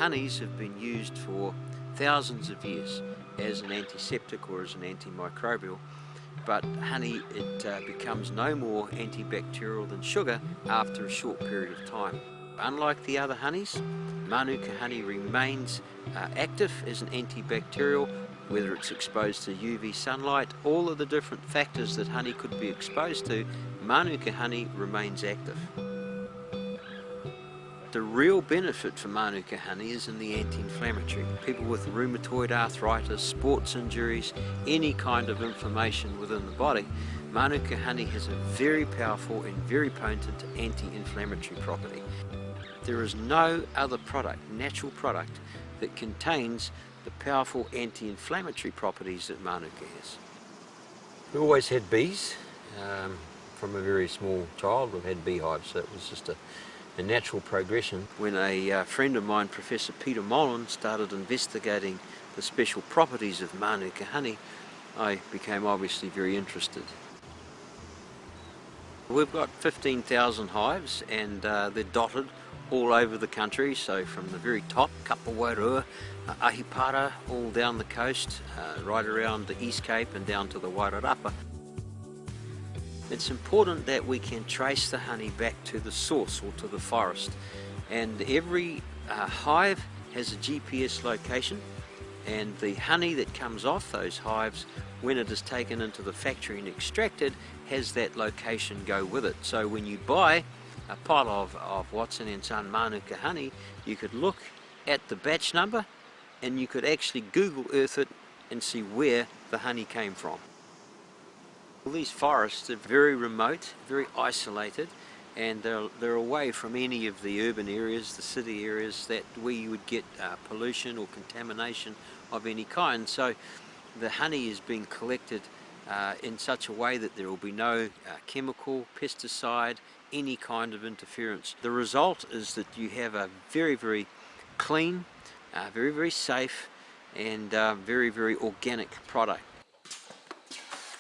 honeys have been used for thousands of years as an antiseptic or as an antimicrobial, but honey, it becomes no more antibacterial than sugar after a short period of time. Unlike the other honeys, Manuka honey remains active as an antibacterial, whether it's exposed to UV sunlight, all of the different factors that honey could be exposed to, Manuka honey remains active. The real benefit for Manuka honey is in the anti-inflammatory. People with rheumatoid arthritis, sports injuries, any kind of inflammation within the body, Manuka honey has a very powerful and very potent anti-inflammatory property. There is no other product, natural product, that contains the powerful anti-inflammatory properties that Manuka has. We always had bees. From a very small child we've had beehives, so it was just a natural progression. When a friend of mine, Professor Peter Molan, started investigating the special properties of Manuka honey, I became obviously very interested. We've got 15,000 hives, and they're dotted all over the country, so from the very top, Kapawairua, Ahipara, all down the coast, right around the East Cape and down to the Wairarapa. It's important that we can trace the honey back to the source or to the forest, and every hive has a GPS location, and the honey that comes off those hives, when it is taken into the factory and extracted, has that location go with it. So when you buy a pot of Watson & Son Manuka honey, you could look at the batch number and you could actually Google Earth it and see where the honey came from. All these forests are very remote, very isolated, and they're away from any of the urban areas, the city areas that where you would get pollution or contamination of any kind. So the honey is being collected in such a way that there will be no chemical, pesticide, any kind of interference. The result is that you have a very, very clean, very, very safe, and very, very organic product.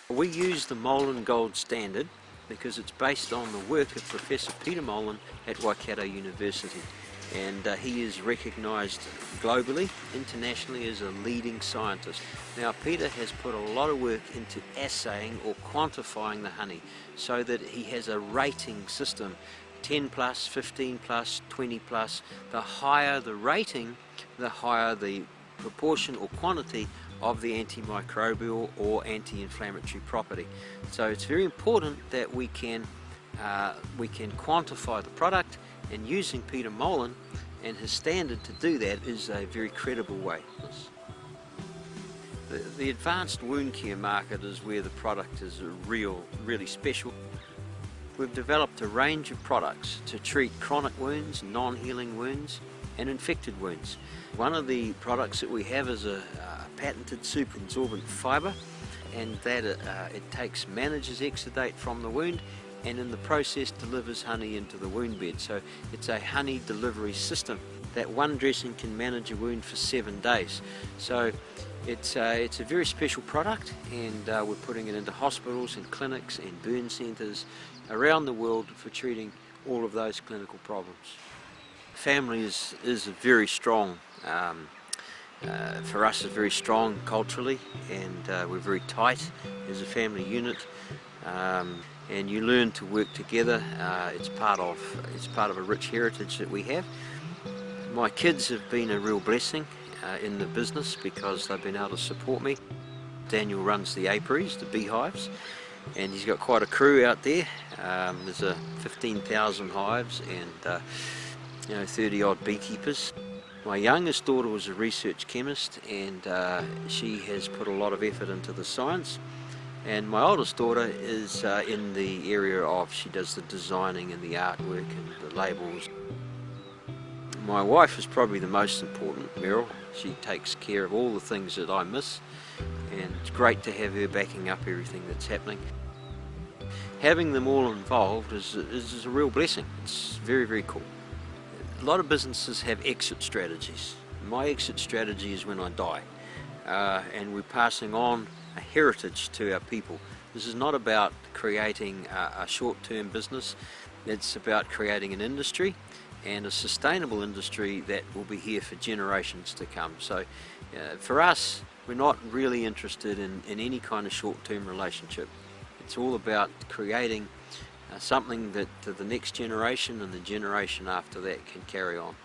We use the Molan Gold Standard because it's based on the work of Professor Peter Molan at Waikato University, and he is recognised globally, internationally, as a leading scientist. Now, Peter has put a lot of work into assaying or quantifying the honey so that he has a rating system, 10 plus, 15 plus, 20 plus. The higher the rating, the higher the proportion or quantity of the antimicrobial or anti-inflammatory property. So it's very important that we can quantify the product, and using Peter Molan and his standard to do that is a very credible way. The advanced wound care market is where the product is really special. We've developed a range of products to treat chronic wounds, non-healing wounds, and infected wounds. One of the products that we have is a patented super absorbent fibre, and that it manages exudate from the wound, and in the process delivers honey into the wound bed. So it's a honey delivery system. That one dressing can manage a wound for 7 days. So it's a very special product, and we're putting it into hospitals and clinics and burn centres around the world for treating all of those clinical problems. Family is a very strong, for us, is very strong culturally, and we're very tight as a family unit. And you learn to work together. It's part of a rich heritage that we have. My kids have been a real blessing in the business because they've been able to support me. Daniel runs the apiaries, the beehives, and he's got quite a crew out there. There's 15,000 hives and 30 odd beekeepers. My youngest daughter was a research chemist, and she has put a lot of effort into the science. And my oldest daughter is in the area of, she does the designing and the artwork and the labels. My wife is probably the most important, Meryl. She takes care of all the things that I miss, and it's great to have her backing up everything that's happening. Having them all involved is a real blessing. It's very, very cool. A lot of businesses have exit strategies. My exit strategy is when I die, and we're passing on a heritage to our people. This is not about creating a short-term business. It's about creating an industry and a sustainable industry that will be here for generations to come. So for us, we're not really interested in any kind of short-term relationship. It's all about creating something that the next generation and the generation after that can carry on.